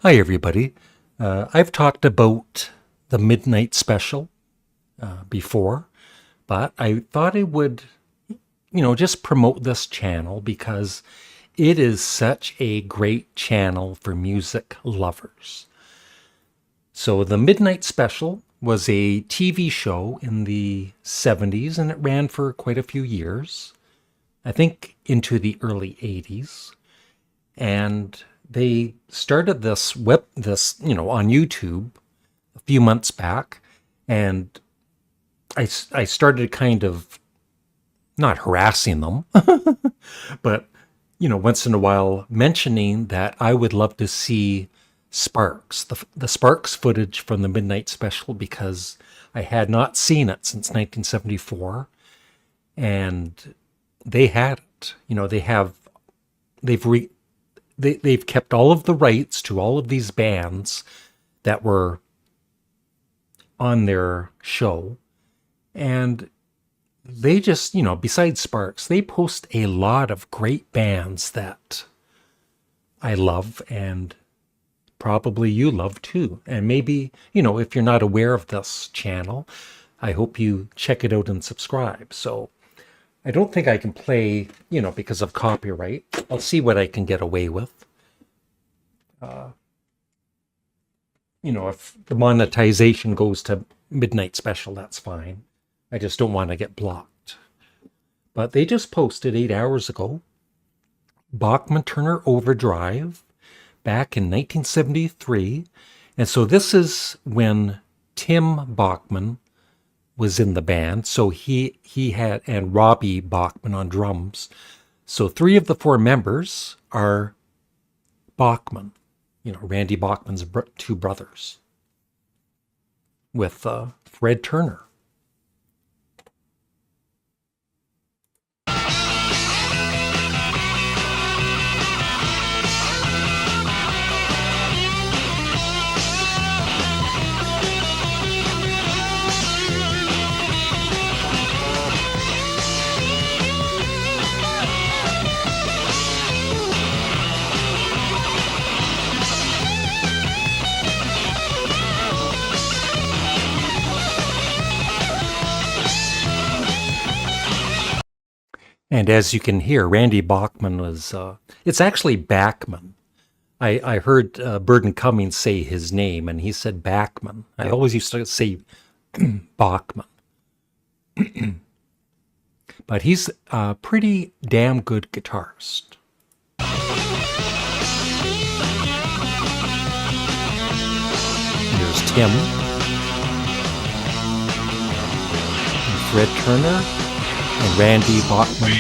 Hi, everybody. I've talked about the Midnight Special before, but I thought I would, just promote this channel because it is such a great channel for music lovers. So, the Midnight Special was a TV show in the 70s and it ran for quite a few years, I think into the early 80s. And they started this on YouTube a few months back, and I started kind of not harassing them, but once in a while mentioning that I would love to see Sparks, the Sparks footage from the Midnight Special, because I had not seen it since 1974, and they had it. They've re, they've kept all of the rights to all of these bands that were on their show. And they just, besides Sparks, they post a lot of great bands that I love and probably you love too. And maybe, if you're not aware of this channel, I hope you check it out and subscribe. So I don't think I can play, because of copyright. I'll see what I can get away with. If the monetization goes to Midnight Special, that's fine. I just don't want to get blocked. But they just posted 8 hours ago Bachman-Turner Overdrive back in 1973. And so this is when Tim Bachman was in the band. So he had, and Robbie Bachman on drums. So 3 of the 4 members are Bachman, Randy Bachman's 2 brothers, with Fred Turner. And as you can hear, Randy Bachman was, it's actually Bachman. I heard Burden Cummings say his name, and he said Bachman. I always used to say Bachman. But he's a pretty damn good guitarist. Here's Tim. And Fred Turner. And Randy Bachman.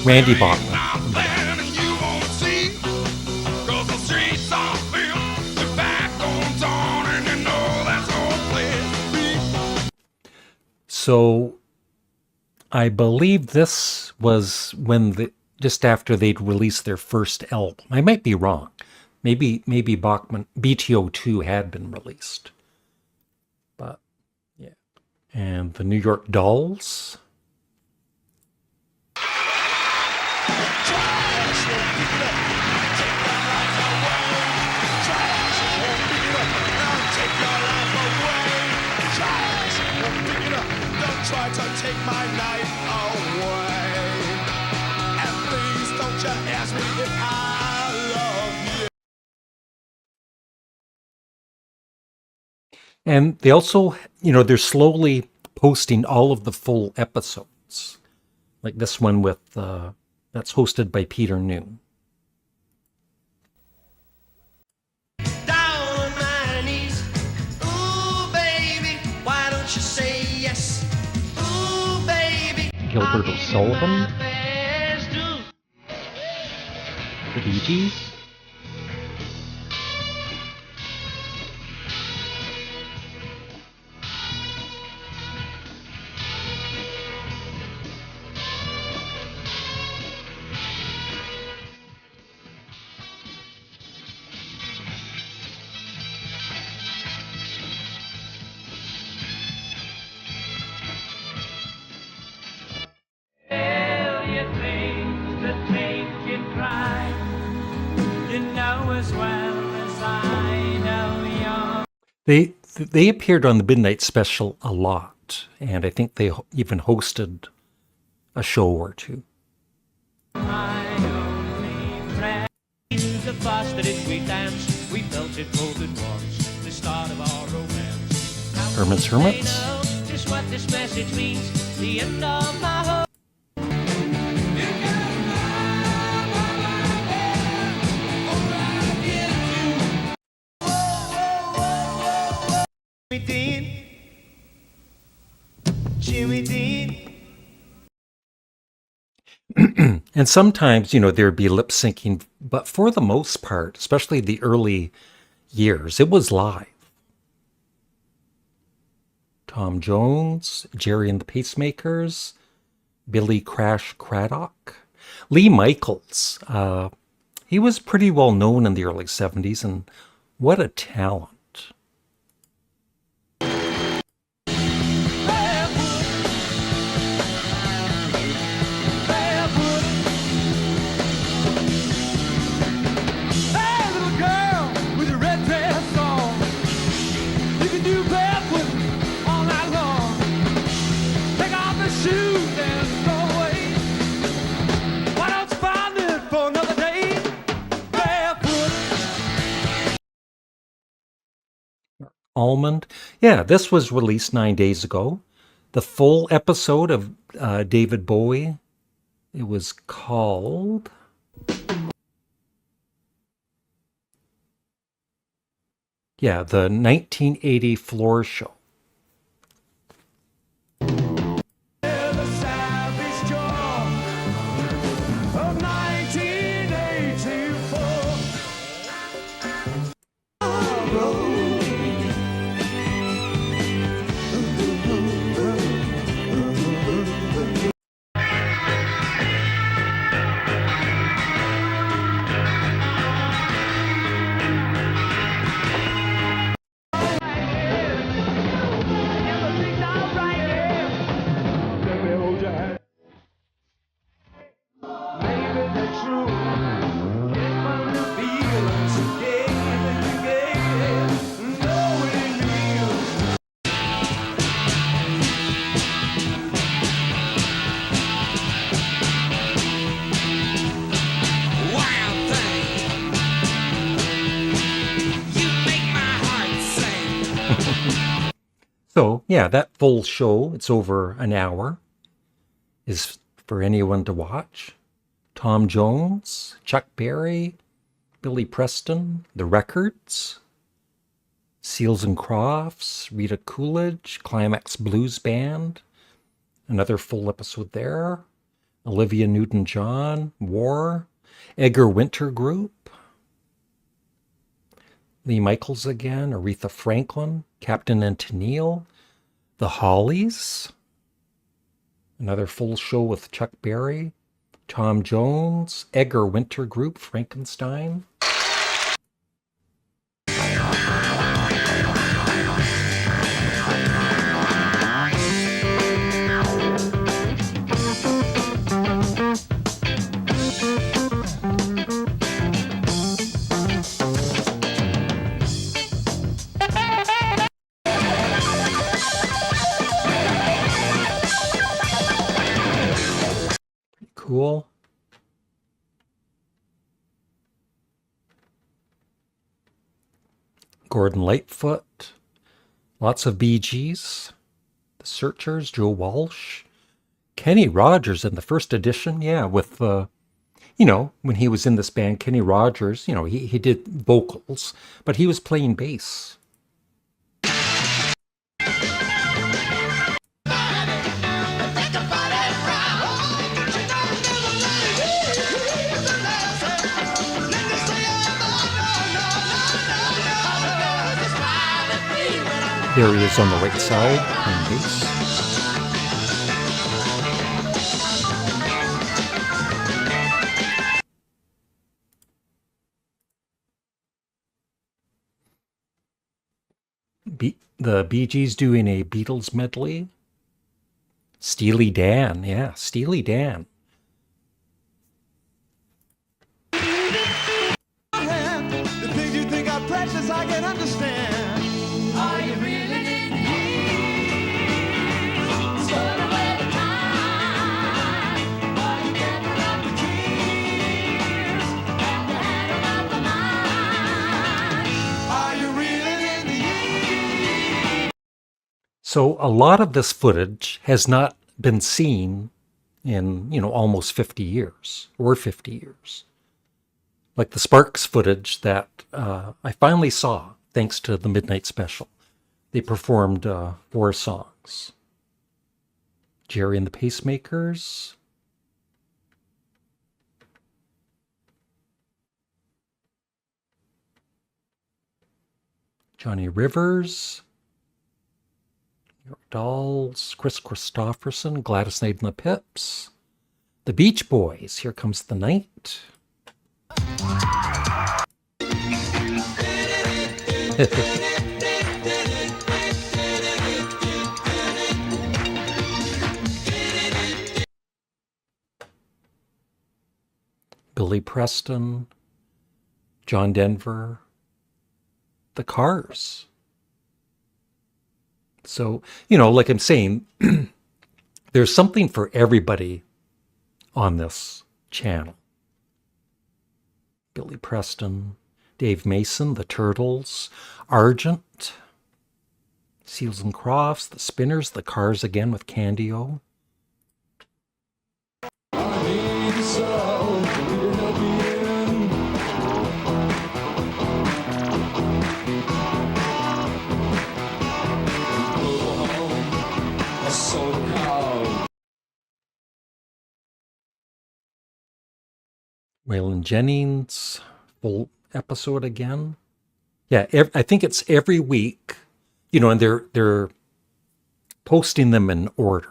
Randy Bachman. So I believe this was when just after they'd released their first album. I might be wrong. Maybe Bachman BTO2 had been released. But yeah. And the New York Dolls. Try to take my night away. And please don't you ask me if I love you. And they also, they're slowly posting all of the full episodes. Like this one with, that's hosted by Peter New. Down on my knees. Ooh, baby, why don't you say yes? Gilbert O'Sullivan, the Bee Gees. You know as well as I know They appeared on the Midnight Special a lot, and I think they even hosted a show or two. my only friend. The fuss that it we danced, we felt it both at once. The start of our romance. Herman's Hermits. Just what this message means. The end of my hope. Jimmy Dean. Jimmy Dean. And sometimes, there'd be lip syncing, but for the most part, especially the early years, it was live. Tom Jones, Jerry and the Pacemakers, Billy Crash Craddock, Lee Michaels. He was pretty well known in the early 70s, and what a talent. Almond. Yeah, this was released 9 days ago. The full episode of David Bowie. It was called... Yeah, the 1980 Floor Show. So, yeah, that full show, it's over an hour, is for anyone to watch. Tom Jones, Chuck Berry, Billy Preston, The Records, Seals and Crofts, Rita Coolidge, Climax Blues Band, another full episode there. Olivia Newton-John, War, Edgar Winter Group, Lee Michaels again, Aretha Franklin, Captain and Tennille, The Hollies, another full show with Chuck Berry, Tom Jones, Edgar Winter Group, Frankenstein. Cool. Gordon Lightfoot, lots of Bee Gees, The Searchers, Joe Walsh, Kenny Rogers in the first edition, yeah, with when he was in this band, Kenny Rogers, he did vocals, but he was playing bass. There he is on the right side, playing bass. The Bee Gees doing a Beatles medley. Steely Dan, yeah, Steely Dan. precious, I can understand. Are you really in need? Stored away the time. Are you gathering up the tears? And the hand about the mind. Are you really in need? So a lot of this footage has not been seen in, almost 50 years or 50 years. Like the Sparks footage that I finally saw thanks to the Midnight Special. They performed 4 songs. Jerry and the Pacemakers. Johnny Rivers. New York Dolls. Chris Christopherson. Gladys Knight and the Pips. The Beach Boys. Here Comes the Night. Billy Preston, John Denver, the Cars. So, like I'm saying, there's something for everybody on this channel. Billy Preston, Dave Mason, the Turtles, Argent, Seals and Crofts, the Spinners, the Cars again with Candy-O. Waylon Jennings, full episode again. Yeah, I think it's every week, and they're posting them in order.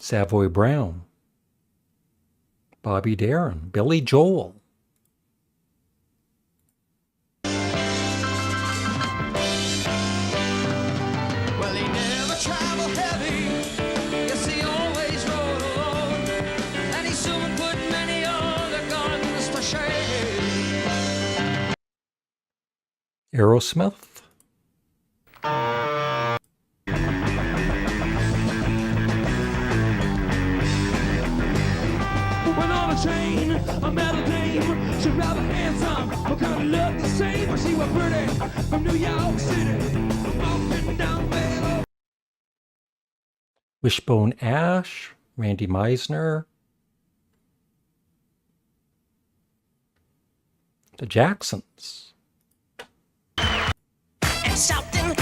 Savoy Brown, Bobby Darin, Billy Joel. Well, he never traveled heavy. Yes, he always rode alone. And he soon put many other guns to shame. Aerosmith. When on a chain, a metal dame, she rather handsome, but couldn't look the same. But she was pretty from New York City, walking down Bell. Wishbone Ash, Randy Meisner. The Jacksons. And shouting and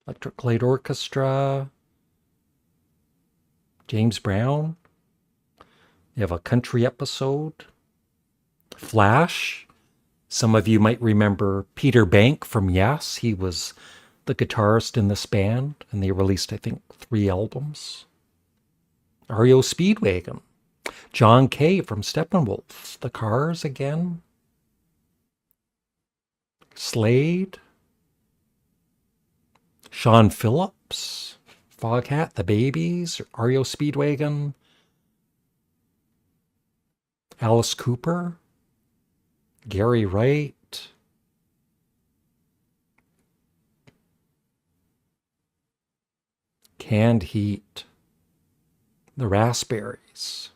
Electric Light Orchestra. James Brown. You have a country episode. Flash. Some of you might remember Peter Bank from Yes. He was the guitarist in this band, and they released, I think, 3 albums. REO Speedwagon. John Kay from Steppenwolf. The Cars again. Slade. Sean Phillips. Foghat, The Babies. REO Speedwagon. Alice Cooper. Gary Wright. Canned Heat. The Raspberries.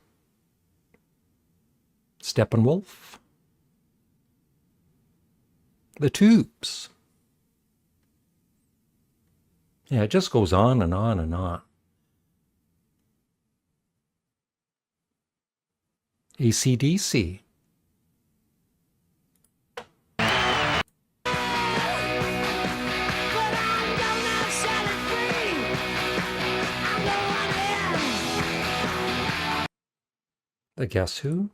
Steppenwolf. The Tubes. Yeah, it just goes on and on and on. AC/DC. The Guess Who?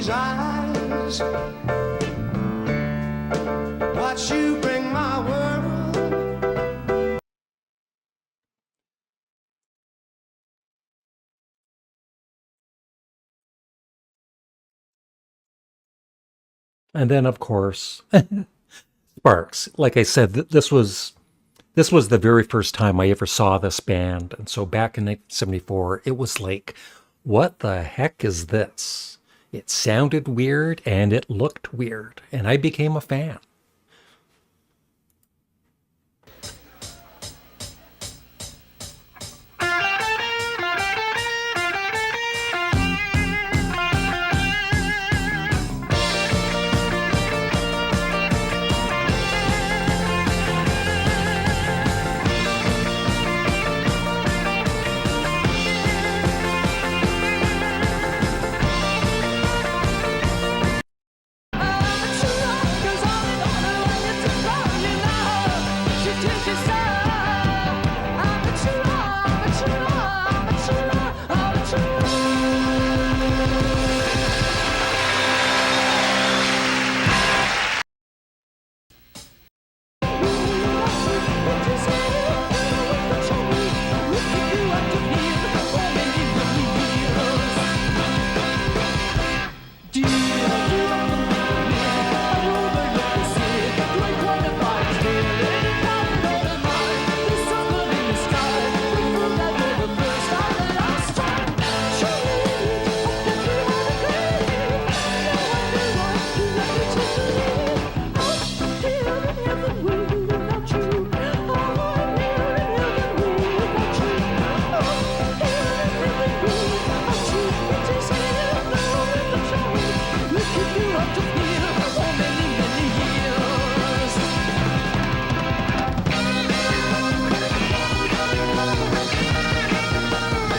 these eyes, watch you bring my And then, of course, Sparks. Like I said, this was the very first time I ever saw this band. And so back in 1974, it was like, what the heck is this? It sounded weird and it looked weird. And I became a fan.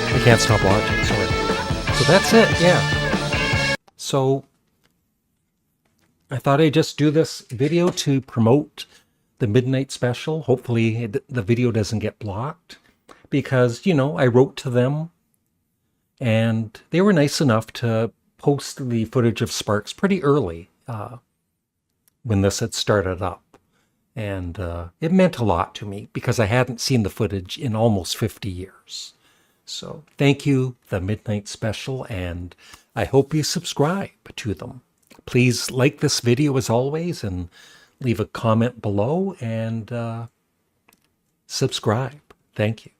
I can't stop watching, sorry. So that's it, yeah. So I thought I'd just do this video to promote the Midnight Special. Hopefully the video doesn't get blocked because, you know, I wrote to them and they were nice enough to post the footage of Sparks pretty early when this had started up. And it meant a lot to me because I hadn't seen the footage in almost 50 years. So thank you, the Midnight Special, and I hope you subscribe to them. Please like this video as always and leave a comment below and subscribe. Thank you.